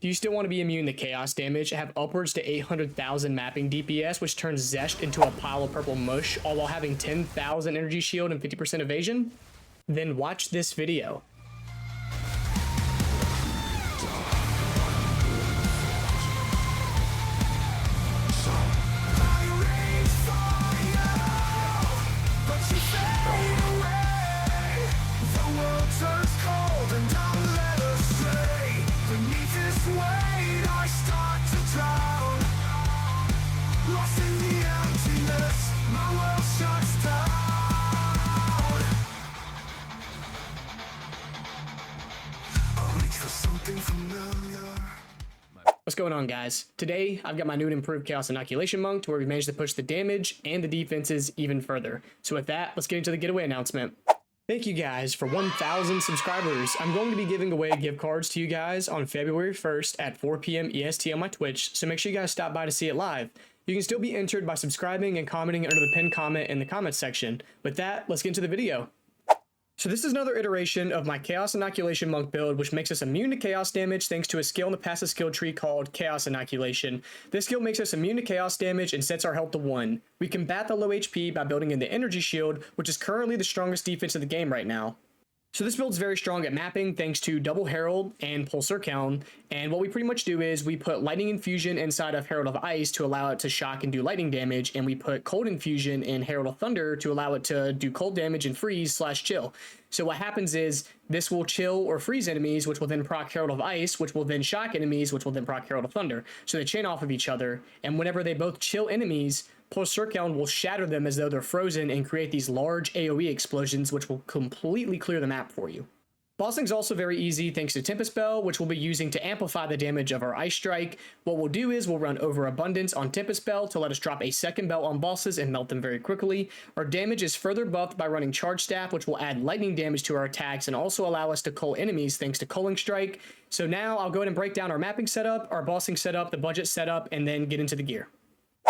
Do you still want to be immune to chaos damage, have upwards to 800,000 mapping DPS, which turns Zesht into a pile of purple mush, all while having 10,000 energy shield and 50% evasion? Then watch this video. What's going on, guys? Today, I've got my new and improved Chaos Inoculation Monk to where we managed to push the damage and the defenses even further. So with that, let's get into the giveaway announcement. Thank you guys for 1,000 subscribers. I'm going to be giving away gift cards to you guys on February 1st at 4 p.m. EST on my Twitch, so make sure you guys stop by to see it live. You can still be entered by subscribing and commenting under the pinned comment in the comments section. With that, let's get into the video. So this is another iteration of my Chaos Inoculation Monk build, which makes us immune to chaos damage thanks to a skill in the passive skill tree called Chaos Inoculation. This skill makes us immune to chaos damage and sets our health to 1. We combat the low HP by building in the energy shield, which is currently the strongest defense in the game right now. So this build's very strong at mapping thanks to double Herald and Pulsar Count, and what we pretty much do is we put Lightning Infusion inside of Herald of Ice to allow it to shock and do lightning damage, and we put Cold Infusion in Herald of Thunder to allow it to do cold damage and freeze/chill. So what happens is this will chill or freeze enemies, which will then proc Herald of Ice, which will then shock enemies, which will then proc Herald of Thunder. So they chain off of each other, and whenever they both chill enemies, Pulsar Count will shatter them as though they're frozen and create these large AoE explosions, which will completely clear the map for you. Bossing is also very easy thanks to Tempest Bell, which we'll be using to amplify the damage of our Ice Strike. What we'll do is we'll run Overabundance on Tempest Bell to let us drop a second bell on bosses and melt them very quickly. Our damage is further buffed by running Charge Staff, which will add lightning damage to our attacks and also allow us to cull enemies thanks to Culling Strike. So now I'll go ahead and break down our mapping setup, our bossing setup, the budget setup, and then get into the gear.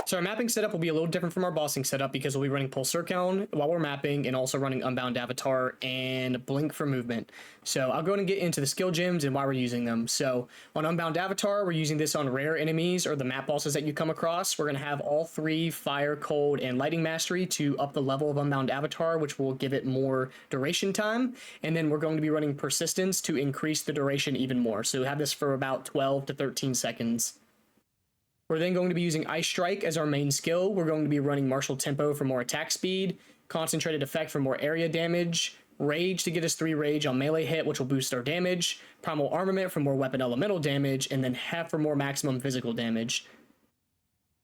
So our mapping setup will be a little different from our bossing setup because we'll be running Pulsar Count while we're mapping and also running Unbound Avatar and Blink for movement. So I'll go ahead and get into the skill gems and why we're using them. So on Unbound Avatar, we're using this on rare enemies or the map bosses that you come across. We're going to have all 3 Fire, Cold, and Lighting Mastery to up the level of Unbound Avatar, which will give it more duration time. And then we're going to be running Persistence to increase the duration even more. So we have this for about 12 to 13 seconds. We're then going to be using Ice Strike as our main skill. We're going to be running Martial Tempo for more attack speed, Concentrated Effect for more area damage, Rage to get us 3 Rage on melee hit, which will boost our damage, Primal Armament for more weapon elemental damage, and then Heft for more maximum physical damage.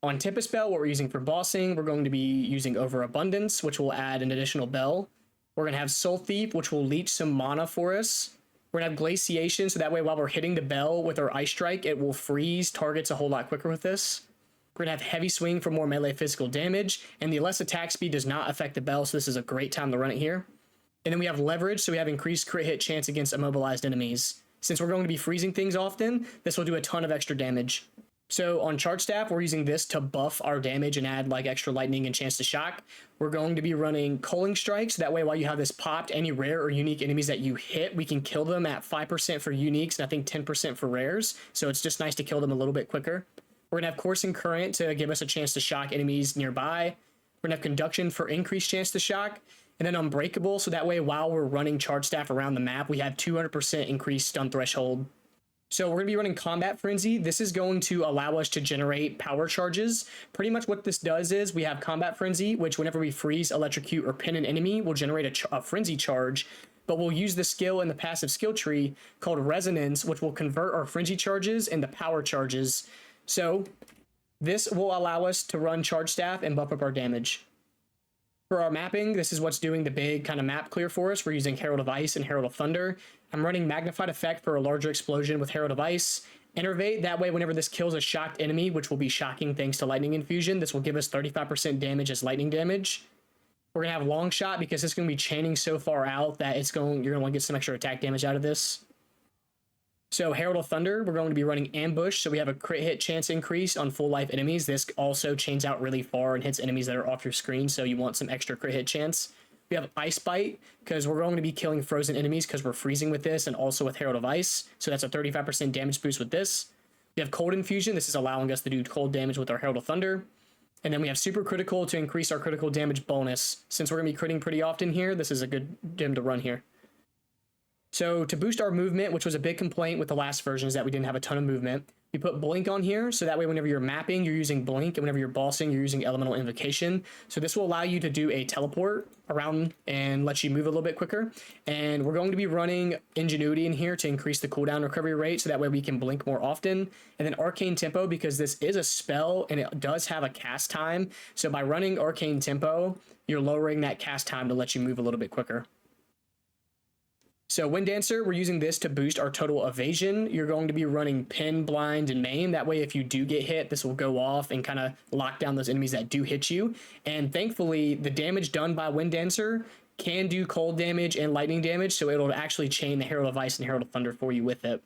On Tempest Bell, what we're using for bossing, we're going to be using Overabundance, which will add an additional bell. We're going to have Soul Thief, which will leech some mana for us. We're going to have Glaciation, so that way while we're hitting the bell with our Ice Strike, it will freeze targets a whole lot quicker with this. We're going to have Heavy Swing for more melee physical damage, and the less attack speed does not affect the bell, so this is a great time to run it here. And then we have Leverage, so we have increased crit hit chance against immobilized enemies. Since we're going to be freezing things often, this will do a ton of extra damage. So on Charge Staff, we're using this to buff our damage and add like extra lightning and chance to shock. We're going to be running Culling Strikes. That way, while you have this popped, any rare or unique enemies that you hit, we can kill them at 5% for uniques and I think 10% for rares. So it's just nice to kill them a little bit quicker. We're going to have Coursing Current to give us a chance to shock enemies nearby. We're going to have Conduction for increased chance to shock. And then Unbreakable, so that way while we're running Charge Staff around the map, we have 200% increased stun threshold. So we're going to be running Combat Frenzy. This is going to allow us to generate power charges. Pretty much what this does is we have Combat Frenzy, which whenever we freeze, electrocute, or pin an enemy, will generate a frenzy charge. But we'll use the skill in the passive skill tree called Resonance, which will convert our frenzy charges into power charges. So this will allow us to run Charge Staff and buff up our damage. For our mapping, this is what's doing the big kind of map clear for us. We're using Herald of Ice and Herald of Thunder. I'm running Magnified Effect for a larger explosion with Herald of Ice. Innervate, that way whenever this kills a shocked enemy, which will be shocking thanks to Lightning Infusion, this will give us 35% damage as lightning damage. We're going to have Long Shot because it's going to be chaining so far out that you're going to want to get some extra attack damage out of this. So Herald of Thunder, we're going to be running Ambush, so we have a crit hit chance increase on full life enemies. This also chains out really far and hits enemies that are off your screen, so you want some extra crit hit chance. We have Ice Bite, because we're going to be killing frozen enemies because we're freezing with this, and also with Herald of Ice, so that's a 35% damage boost with this. We have Cold Infusion. This is allowing us to do cold damage with our Herald of Thunder. And then we have Super Critical to increase our critical damage bonus. Since we're going to be critting pretty often here, this is a good gem to run here. So to boost our movement, which was a big complaint with the last version, is that we didn't have a ton of movement. We put Blink on here, so that way whenever you're mapping, you're using Blink, and whenever you're bossing, you're using Elemental Invocation. So this will allow you to do a teleport around and let you move a little bit quicker. And we're going to be running Ingenuity in here to increase the cooldown recovery rate, so that way we can blink more often. And then Arcane Tempo, because this is a spell and it does have a cast time. So by running Arcane Tempo, you're lowering that cast time to let you move a little bit quicker. So Wind Dancer, we're using this to boost our total evasion. You're going to be running Pin, Blind, and Maim. That way, if you do get hit, this will go off and kind of lock down those enemies that do hit you. And thankfully, the damage done by Wind Dancer can do cold damage and lightning damage, so it'll actually chain the Herald of Ice and Herald of Thunder for you with it.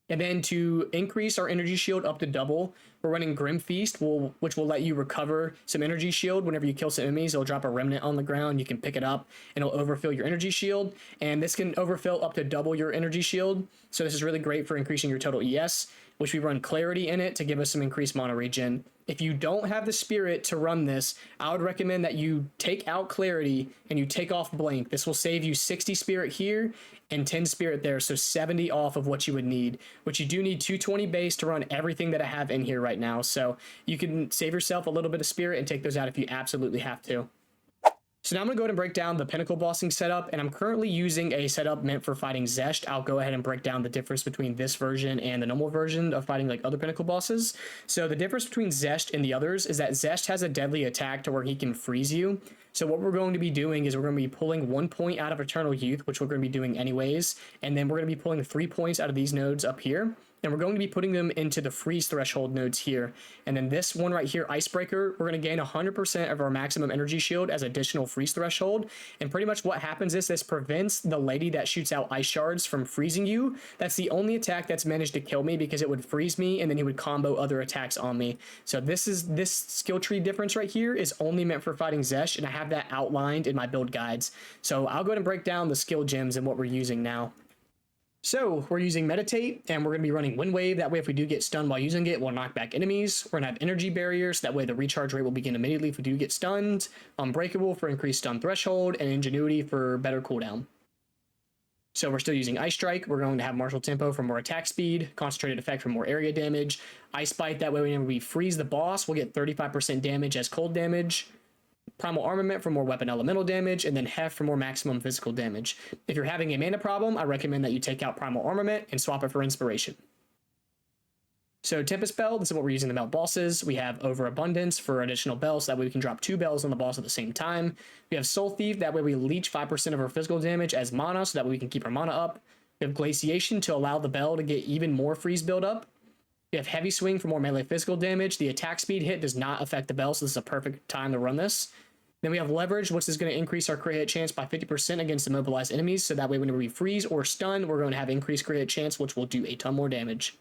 And then to increase our energy shield up to double, we're running Grim Feast, which will let you recover some energy shield. Whenever you kill some enemies, it'll drop a remnant on the ground. You can pick it up and it'll overfill your energy shield. And this can overfill up to double your energy shield. So this is really great for increasing your total ES, which we run Clarity in it to give us some increased mana regen. If you don't have the Spirit to run this, I would recommend that you take out Clarity and you take off Blink. This will save you 60 Spirit here and 10 Spirit there, so 70 off of what you would need, which you do need 220 base to run everything that I have in here right now. So you can save yourself a little bit of Spirit and take those out if you absolutely have to. So now I'm going to go ahead and break down the Pinnacle bossing setup, and I'm currently using a setup meant for fighting Zesht. I'll go ahead and break down the difference between this version and the normal version of fighting like other Pinnacle bosses. So the difference between Zesht and the others is that Zesht has a deadly attack to where he can freeze you. So what we're going to be doing is we're going to be pulling 1 point out of Eternal Youth, which we're going to be doing anyways, and then we're going to be pulling 3 points out of these nodes up here. And we're going to be putting them into the freeze threshold nodes here. And then this one right here, Icebreaker, we're going to gain 100% of our maximum energy shield as additional freeze threshold. And pretty much what happens is this prevents the lady that shoots out ice shards from freezing you. That's the only attack that's managed to kill me, because it would freeze me and then he would combo other attacks on me. So this skill tree difference right here is only meant for fighting Zesh, and I have that outlined in my build guides. So I'll go ahead and break down the skill gems and what we're using now. So we're using Meditate, and we're going to be running Wind Wave. That way, if we do get stunned while using it, we'll knock back enemies. We're going to have Energy Barriers. That way, the recharge rate will begin immediately if we do get stunned. Unbreakable for increased stun threshold, and Ingenuity for better cooldown. So we're still using Ice Strike. We're going to have Martial Tempo for more attack speed, Concentrated Effect for more area damage, Ice Bite. That way, whenever we freeze the boss, we'll get 35% damage as cold damage. Primal Armament for more weapon elemental damage, and then Heft for more maximum physical damage. If you're having a mana problem, I recommend that you take out Primal Armament and swap it for Inspiration. So Tempest Bell, this is what we're using to melt bosses. We have Overabundance for additional bells, so that way we can drop 2 bells on the boss at the same time. We have Soul Thief, that way we leech 5% of our physical damage as mana, so that way we can keep our mana up. We have Glaciation to allow the bell to get even more freeze build up. We have Heavy Swing for more melee physical damage. The attack speed hit does not affect the bell, so this is a perfect time to run this. Then we have Leverage, which is going to increase our crit hit chance by 50% against immobilized enemies, so that way whenever we freeze or stun, we're going to have increased crit hit chance, which will do a ton more damage.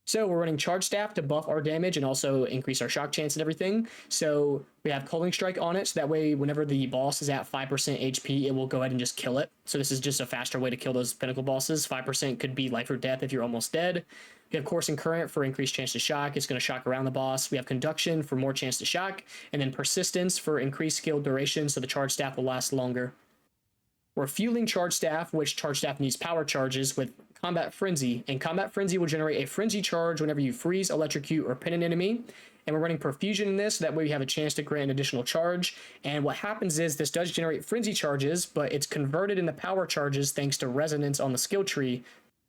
So we're running Charge Staff to buff our damage and also increase our shock chance and everything. So we have Culling Strike on it, so that way whenever the boss is at 5% HP, it will go ahead and just kill it. So this is just a faster way to kill those Pinnacle bosses. 5% could be life or death if you're almost dead. We have Coursing Current for increased chance to shock. It's going to shock around the boss. We have Conduction for more chance to shock. And then Persistence for increased skill duration, so the Charge Staff will last longer. We're fueling Charge Staff, which Charge Staff needs power charges, with Combat Frenzy. And Combat Frenzy will generate a Frenzy charge whenever you freeze, electrocute, or pin an enemy. And we're running Perfusion in this, so that way we have a chance to grant an additional charge. And what happens is this does generate Frenzy charges, but it's converted into power charges thanks to Resonance on the skill tree.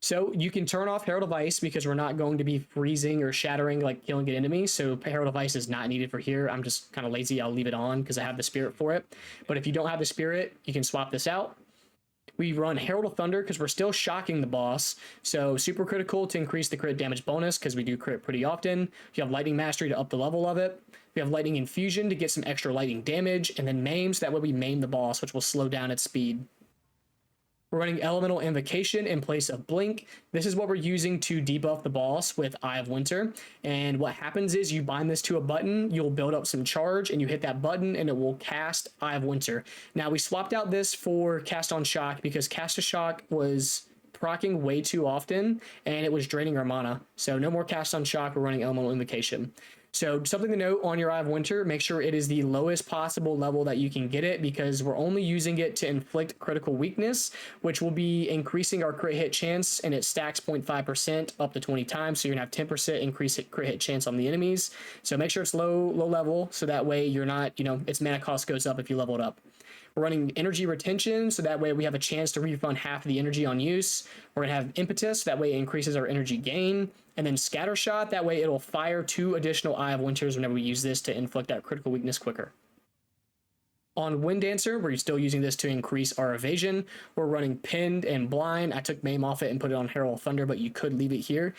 So you can turn off Herald of Ice because we're not going to be freezing or shattering, like killing an enemy. So Herald of Ice is not needed for here. I'm just kind of lazy. I'll leave it on because I have the Spirit for it. But if you don't have the Spirit, you can swap this out. We run Herald of Thunder because we're still shocking the boss. So Super Critical to increase the crit damage bonus because we do crit pretty often. You have Lightning Mastery to up the level of it. We have Lightning Infusion to get some extra lightning damage. And then Maim, so that way we maim the boss, which will slow down its speed. We're running Elemental Invocation in place of Blink. This is what we're using to debuff the boss with Eye of Winter. And what happens is you bind this to a button, you'll build up some charge, and you hit that button, and it will cast Eye of Winter. Now, we swapped out this for Cast on Shock because Cast on Shock was proccing way too often, and it was draining our mana. So no more cast on shock, we're running Elemental Invocation. So something to note on your Eye of Winter, make sure it is the lowest possible level that you can get it, because we're only using it to inflict critical weakness, which will be increasing our crit hit chance, and it stacks 0.5% up to 20 times. So you're gonna have 10% increase crit hit chance on the enemies. So make sure it's low level, so that way you're not, its mana cost goes up if you level it up. We're running energy retention, so that way we have a chance to refund half of the energy on use. We're gonna have impetus, that way it increases our energy gain. And then scatter shot, that way it'll fire 2 additional Eye of Winters whenever we use this to inflict that critical weakness quicker. On Wind Dancer, we're still using this to increase our evasion. We're running Pinned and Blind. I took Maim off it and put it on Herald of Thunder, but you could leave it here,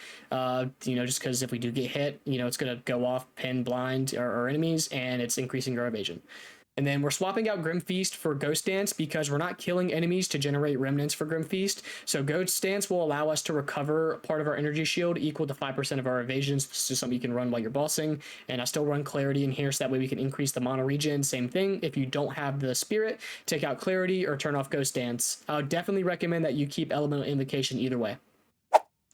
just because if we do get hit, it's going to go off, pin, blind our enemies, and it's increasing our evasion. And then we're swapping out Grim Feast for Ghost Dance because we're not killing enemies to generate remnants for Grim Feast. So Ghost Dance will allow us to recover part of our energy shield equal to 5% of our evasions. This is something you can run while you're bossing. And I still run Clarity in here so that way we can increase the mana regen. Same thing. If you don't have the Spirit, take out Clarity or turn off Ghost Dance. I would definitely recommend that you keep Elemental Invocation either way.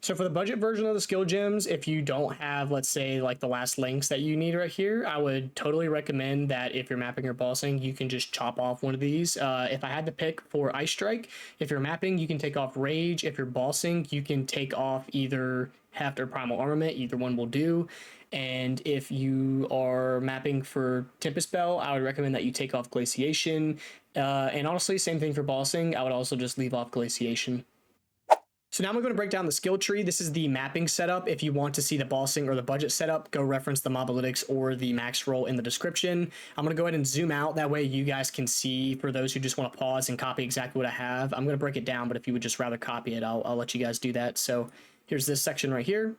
So for the budget version of the skill gems, if you don't have, let's say, like the last links that you need right here, I would totally recommend that if you're mapping or bossing, you can just chop off one of these. If I had to pick for Ice Strike, if you're mapping, you can take off Rage. If you're bossing, you can take off either Heft or Primal Armament. Either one will do. And if you are mapping for Tempest Bell, I would recommend that you take off Glaciation. And honestly, same thing for bossing. I would also just leave off Glaciation. So now I'm going to break down the skill tree. This is the mapping setup. If you want to see the bossing or the budget setup, go reference the Mobalytics or the max roll in the description. I'm going to go ahead and zoom out. That way you guys can see, for those who just want to pause and copy exactly what I have. I'm going to break it down, but if you would just rather copy it, I'll let you guys do that. So here's this section right here.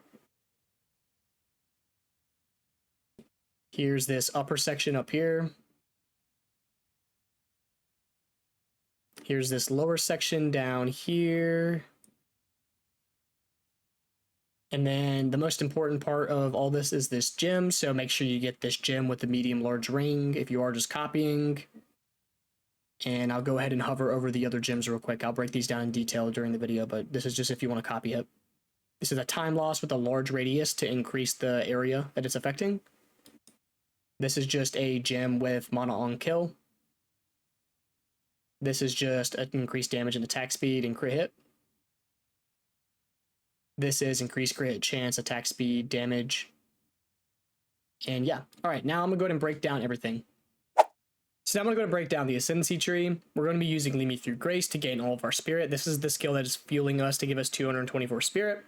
Here's this upper section up here. Here's this lower section down here. And then the most important part of all this is this gem. So make sure you get this gem with the medium large ring if you are just copying. And I'll go ahead and hover over the other gems real quick. I'll break these down in detail during the video, but this is just if you want to copy it. This is a time loss with a large radius to increase the area that it's affecting. This is just a gem with mana on kill. This is just an increased damage and attack speed and crit hit. This is increased crit hit chance, attack speed, damage. And yeah. All right, now I'm gonna go ahead and break down everything. So now I'm gonna go and break down the Ascendancy Tree. We're gonna be using Lead Me Through Grace to gain all of our spirit. This is the skill that is fueling us to give us 224 spirit.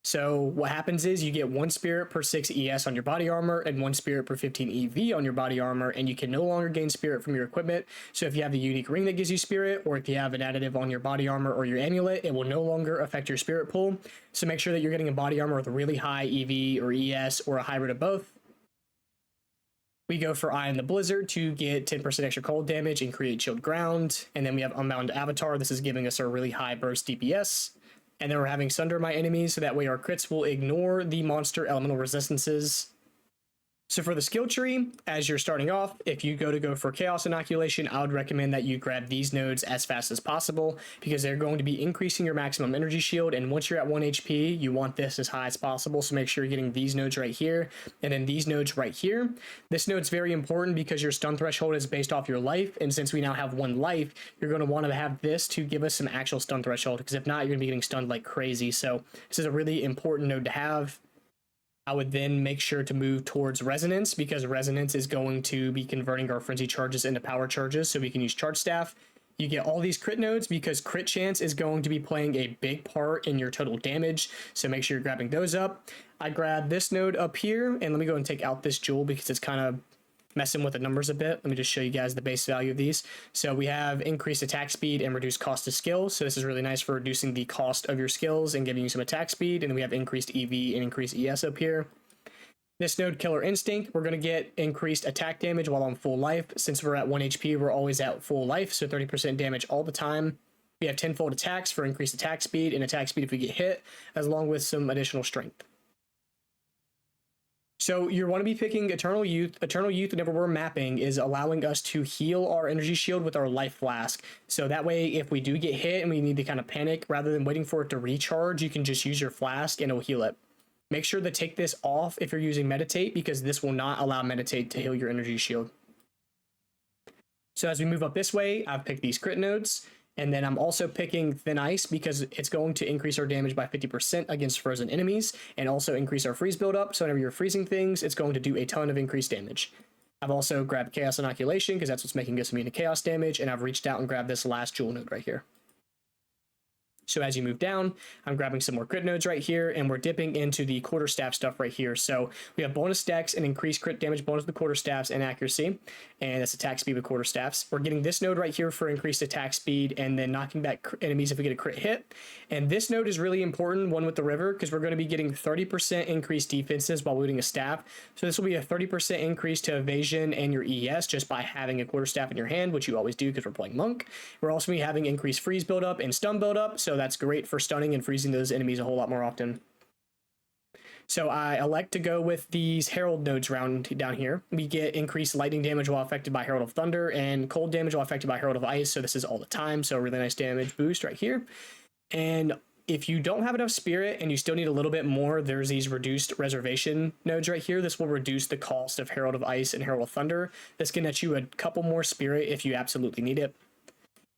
So what happens is you get 1 spirit per 6 ES on your body armor and 1 spirit per 15 EV on your body armor, and you can no longer gain spirit from your equipment. So if you have the unique ring that gives you spirit, or if you have an additive on your body armor or your amulet, it will no longer affect your spirit pool. So make sure that you're getting a body armor with a really high EV or ES or a hybrid of both. We go for Eye in the Blizzard to get 10% extra cold damage and create chilled ground. And then we have Unbound Avatar. This is giving us a really high burst DPS. And then we're having Sunder My Enemies, so that way our crits will ignore the monster elemental resistances. So for the skill tree, as you're starting off, if you go for Chaos Inoculation, I would recommend that you grab these nodes as fast as possible, because they're going to be increasing your maximum energy shield, and once you're at 1 HP, you want this as high as possible, so make sure you're getting these nodes right here, and then these nodes right here. This node's very important because your stun threshold is based off your life, and since we now have 1 life, you're going to want to have this to give us some actual stun threshold, because if not, you're going to be getting stunned like crazy. So this is a really important node to have. I would then make sure to move towards Resonance, because Resonance is going to be converting our Frenzy charges into power charges, so we can use Charge Staff. You get all these crit nodes because crit chance is going to be playing a big part in your total damage, so make sure you're grabbing those up. I grab this node up here, and let me go and take out this jewel because it's kind of messing with the numbers a bit. Let me just show you guys the base value of these. So we have increased attack speed and reduced cost of skill. So this is really nice for reducing the cost of your skills and giving you some attack speed. And then we have increased EV and increased ES up here. This node, Killer Instinct, we're going to get increased attack damage while on full life. Since we're at 1 HP, we're always at full life, so 30% damage all the time. We have 10-fold attacks for increased attack speed and attack speed if we get hit, along with some additional strength. So you want to be picking Eternal Youth. Eternal Youth, whenever we're mapping, is allowing us to heal our energy shield with our life flask. So that way, if we do get hit and we need to kind of panic, rather than waiting for it to recharge, you can just use your flask and it'll heal it. Make sure to take this off if you're using Meditate, because this will not allow Meditate to heal your energy shield. So as we move up this way, I've picked these crit nodes. And then I'm also picking Thin Ice because it's going to increase our damage by 50% against frozen enemies and also increase our freeze buildup. So whenever you're freezing things, it's going to do a ton of increased damage. I've also grabbed Chaos Inoculation because that's what's making us immune to chaos damage. And I've reached out and grabbed this last jewel node right here. So as you move down, I'm grabbing some more crit nodes right here, and we're dipping into the quarterstaff stuff right here. So we have bonus dex and increased crit damage bonus with the quarterstaffs and accuracy, and that's attack speed with quarterstaffs. We're getting this node right here for increased attack speed and then knocking back enemies if we get a crit hit. And this node is really important, one with the river, because we're going to be getting 30% increased defenses while looting a staff. So this will be a 30% increase to evasion and your ES just by having a quarterstaff in your hand, which you always do because we're playing monk. We're also going to be having increased freeze buildup and stun buildup, so that's great for stunning and freezing those enemies a whole lot more often. So I elect to go with these Herald nodes down here. We get increased lightning damage while affected by Herald of Thunder and cold damage while affected by Herald of Ice. So this is all the time. So really nice damage boost right here. And if you don't have enough spirit and you still need a little bit more, there's these reduced reservation nodes right here. This will reduce the cost of Herald of Ice and Herald of Thunder. This can net you a couple more spirit if you absolutely need it.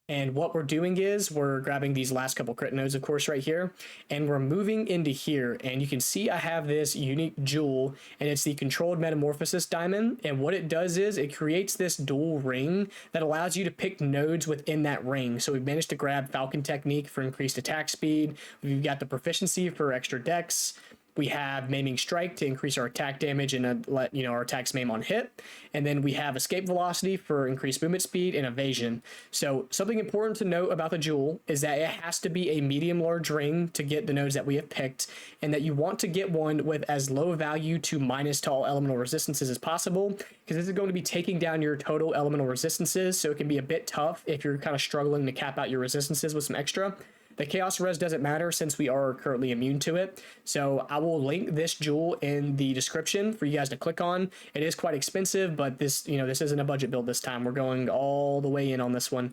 And what we're doing is we're grabbing these last couple crit nodes, of course, right here, and we're moving into here. And you can see I have this unique jewel, and it's the Controlled Metamorphosis Diamond. And what it does is it creates this dual ring that allows you to pick nodes within that ring. So we've managed to grab Falcon Technique for increased attack speed. We've got the Proficiency for extra dex. We have Maiming Strike to increase our attack damage and let our attacks maim on hit. And then we have Escape Velocity for increased movement speed and evasion. So something important to note about the jewel is that it has to be a medium-large ring to get the nodes that we have picked, and that you want to get one with as low value to minus to all elemental resistances as possible, because this is going to be taking down your total elemental resistances, so it can be a bit tough if you're kind of struggling to cap out your resistances with some extra. The Chaos Res doesn't matter since we are currently immune to it. So I will link this jewel in the description for you guys to click on. It is quite expensive, but this isn't a budget build this time. We're going all the way in on this one.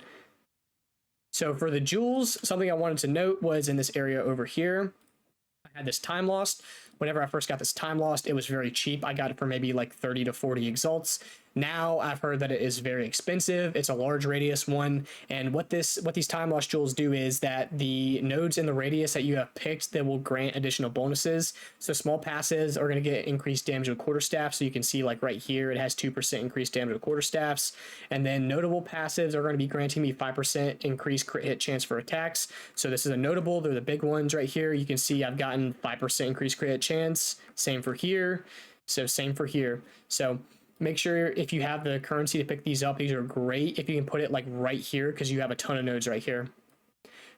So for the jewels, something I wanted to note was in this area over here, I had this Time Lost. Whenever I first got this Time Lost, it was very cheap. I got it for maybe like 30 to 40 exalts. Now I've heard that it is very expensive. It's a large radius one, and what these Time Lost jewels do is that the nodes in the radius that you have picked that will grant additional bonuses. So small passes are going to get increased damage with quarterstaff. So you can see like right here, it has 2% increased damage with quarterstaffs, and then notable passives are going to be granting me 5% increased crit hit chance for attacks. So this is a notable. They're the big ones right here. You can see I've gotten 5% increased crit hit chance. Same for here. So same for here. So make sure if you have the currency to pick these up, these are great if you can put it like right here because you have a ton of nodes right here.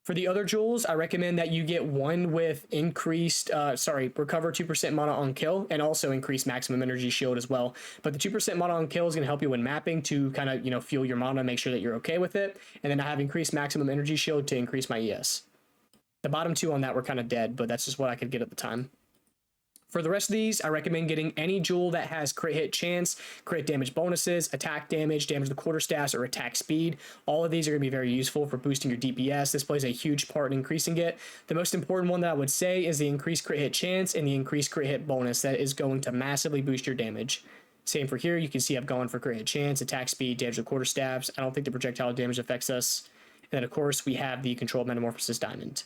For the other jewels, I recommend that you get one with increased, recover 2% mana on kill and also increase maximum energy shield as well. But the 2% mana on kill is going to help you when mapping to kind of, fuel your mana, make sure that you're okay with it. And then I have increased maximum energy shield to increase my ES. The bottom two on that were kind of dead, but that's just what I could get at the time. For the rest of these, I recommend getting any jewel that has crit hit chance, crit damage bonuses, attack damage, damage to quarterstaffs, or attack speed. All of these are going to be very useful for boosting your DPS. This plays a huge part in increasing it. The most important one that I would say is the increased crit hit chance and the increased crit hit bonus. That is going to massively boost your damage. Same for here. You can see I've gone for crit hit chance, attack speed, damage to quarterstaffs. I don't think the projectile damage affects us. And then, of course, we have the Controlled Metamorphosis Diamond.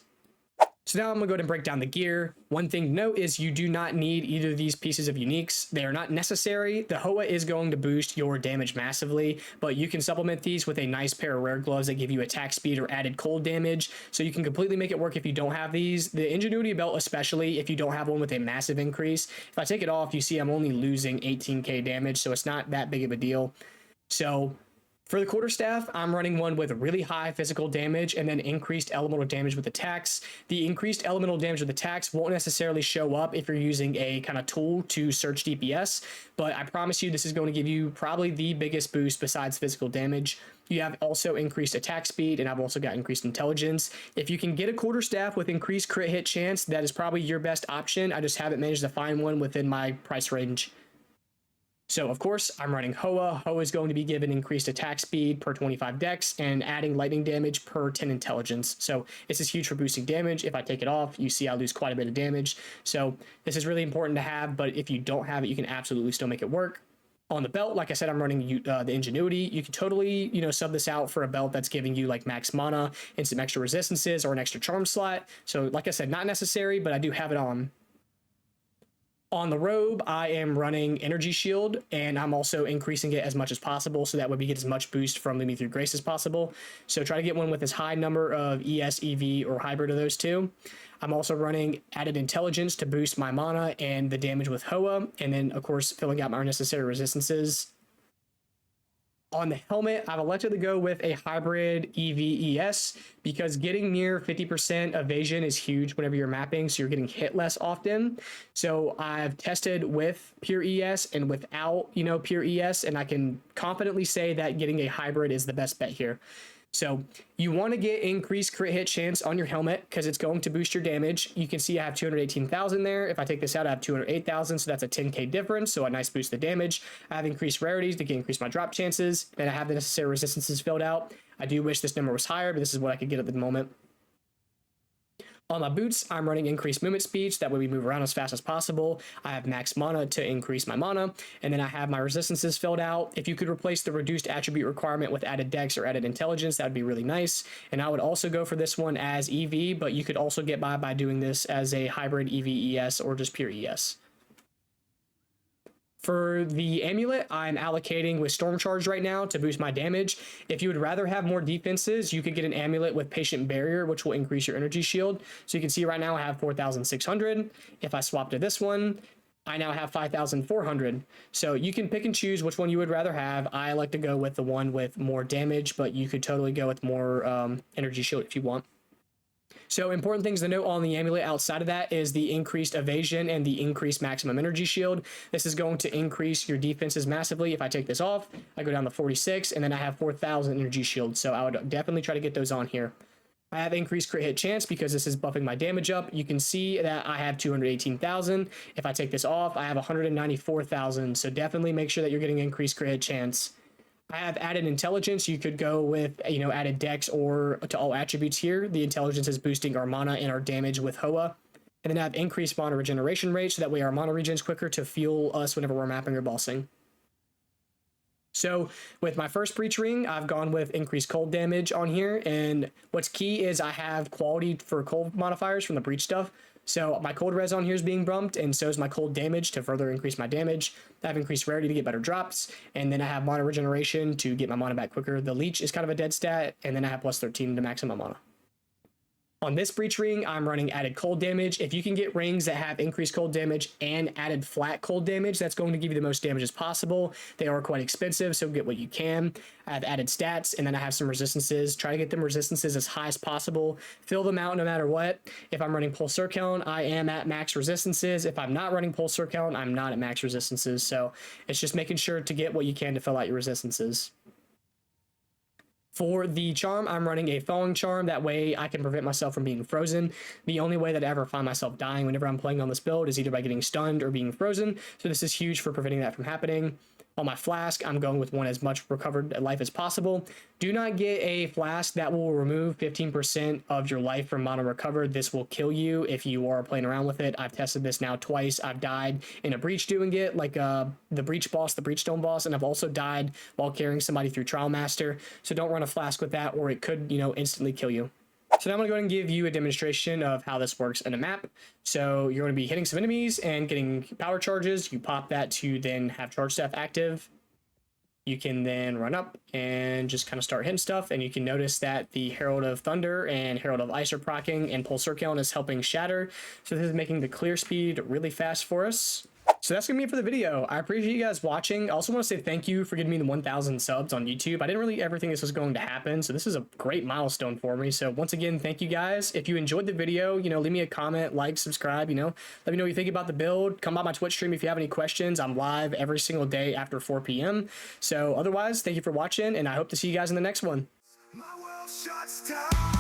So now I'm going to go ahead and break down the gear. One thing to note is you do not need either of these pieces of uniques. They are not necessary. The Hoa is going to boost your damage massively, but you can supplement these with a nice pair of rare gloves that give you attack speed or added cold damage. So you can completely make it work if you don't have these. The Ingenuity belt, especially if you don't have one with a massive increase. If I take it off, you see I'm only losing 18k damage, so it's not that big of a deal. So For the quarterstaff, I'm running one with really high physical damage and then increased elemental damage with attacks. The increased elemental damage with attacks won't necessarily show up if you're using a kind of tool to search DPS, but I promise you this is going to give you probably the biggest boost besides physical damage. You have also increased attack speed, and I've also got increased intelligence. If you can get a quarterstaff with increased crit hit chance, that is probably your best option. I just haven't managed to find one within my price range. So, of course, I'm running Hoa. Hoa is going to be given increased attack speed per 25 dex and adding lightning damage per 10 intelligence. So this is huge for boosting damage. If I take it off, you see I lose quite a bit of damage. So this is really important to have, but if you don't have it, you can absolutely still make it work. On the belt, like I said, I'm running the Ingenuity. You can totally, sub this out for a belt that's giving you like max mana and some extra resistances or an extra charm slot. So like I said, not necessary, but I do have it on. On the robe, I am running Energy Shield, and I'm also increasing it as much as possible, so that way we get as much boost from Lead Me Through Grace as possible. So try to get one with as high number of ES, EV, or hybrid of those two. I'm also running Added Intelligence to boost my mana and the damage with Hoa, and then, of course, filling out my unnecessary resistances. On the helmet, I've elected to go with a hybrid EV-ES because getting near 50% evasion is huge whenever you're mapping, so you're getting hit less often. So I've tested with pure ES and without, pure ES, and I can confidently say that getting a hybrid is the best bet here. So you want to get increased crit hit chance on your helmet because it's going to boost your damage. You can see I have 218,000 there. If I take this out, I have 208,000, so that's a 10k difference, so a nice boost to damage. I have increased rarities to increase my drop chances, and I have the necessary resistances filled out. I do wish this number was higher, but this is what I could get at the moment. On my boots, I'm running increased movement speed, so that way we move around as fast as possible. I have max mana to increase my mana, and then I have my resistances filled out. If you could replace the reduced attribute requirement with added dex or added intelligence, that would be really nice. And I would also go for this one as EV, but you could also get by doing this as a hybrid EV-ES or just pure ES. For the amulet, I'm allocating with Storm Charge right now to boost my damage. If you would rather have more defenses, you could get an amulet with Patient Barrier, which will increase your energy shield. So you can see right now I have 4,600. If I swap to this one, I now have 5,400. So you can pick and choose which one you would rather have. I like to go with the one with more damage, but you could totally go with more energy shield if you want. So important things to note on the amulet outside of that is the increased evasion and the increased maximum energy shield. This is going to increase your defenses massively. If I take this off, I go down to 46, and then I have 4,000 energy shield. So I would definitely try to get those on here. I have increased crit hit chance because this is buffing my damage up. You can see that I have 218,000. If I take this off, I have 194,000. So definitely make sure that you're getting increased crit hit chance. I have added intelligence. You could go with, added dex or to all attributes here. The intelligence is boosting our mana and our damage with Hoa. And then I have increased mana regeneration rate, so that way our mana regens quicker to fuel us whenever we're mapping or bossing. So with my first breach ring, I've gone with increased cold damage on here. And what's key is I have quality for cold modifiers from the breach stuff. So my cold res on here is being bumped, and so is my cold damage to further increase my damage. I have increased rarity to get better drops, and then I have mana regeneration to get my mana back quicker. The leech is kind of a dead stat, and then I have plus 13 to maximum mana. On this breach ring, I'm running added cold damage. If you can get rings that have increased cold damage and added flat cold damage, that's going to give you the most damage as possible. They are quite expensive, so get what you can. I have added stats, and then I have some resistances. Try to get them resistances as high as possible. Fill them out no matter what. If I'm running Pulse Circ Count, I am at max resistances. If I'm not running Pulse Circ Count, I'm not at max resistances. So it's just making sure to get what you can to fill out your resistances. For the charm, I'm running a Thawing Charm. That way I can prevent myself from being frozen. The only way that I ever find myself dying whenever I'm playing on this build is either by getting stunned or being frozen. So this is huge for preventing that from happening. On my flask, I'm going with one as much recovered life as possible. Do not get a flask that will remove 15% of your life from mana recovered. This will kill you if you are playing around with it. I've tested this now twice. I've died in a breach doing it, like the breach boss, the breachstone boss, and I've also died while carrying somebody through Trial Master. So don't run a flask with that, or it could, instantly kill you. So now I'm going to go ahead and give you a demonstration of how this works in a map. So you're going to be hitting some enemies and getting power charges. You pop that to then have charge staff active. You can then run up and just kind of start hitting stuff. And you can notice that the Herald of Thunder and Herald of Ice are proccing, and Pulse Circ Count is helping shatter. So this is making the clear speed really fast for us. So that's gonna be it for the video. I appreciate you guys watching. I also want to say thank you for getting me the 1,000 subs on YouTube. I didn't really ever think this was going to happen, so this is a great milestone for me. So once again, thank you guys. If you enjoyed the video, you know, leave me a comment, like, subscribe, you know, let me know what you think about the build. Come by my Twitch stream if you have any questions. I'm live every single day after 4 p.m. So otherwise, thank you for watching, and I hope to see you guys in the next one. My world shuts down.